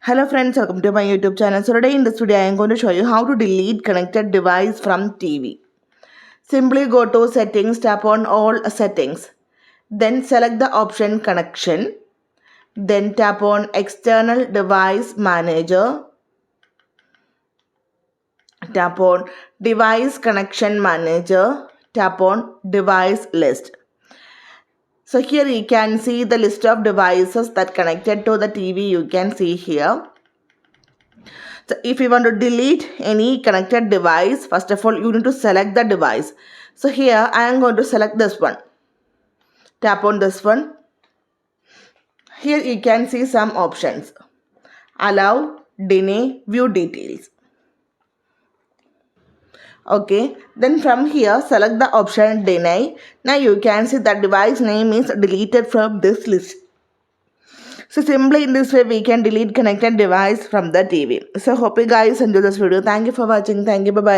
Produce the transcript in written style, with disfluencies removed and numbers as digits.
Hello friends, welcome to my YouTube channel. So today in this video I am going to show you how to delete connected device from TV. Simply go to settings, tap on all settings. Then select the option connection. Then tap on external device manager. Tap on device connection manager. Tap on device list. So here you can see the list of devices that connected to the TV. You can see here. So if you want to delete any connected device, first of all you need to select the device. So here I am going to select this one. Tap on this one. Here you can see some options. Allow, deny, view details. Okay, then from here select the option deny. Now you can see that device name is deleted from this list. So simply in this way we can delete connected device from the TV. So hope you guys enjoy this video. Thank you for watching. Thank you. Bye bye.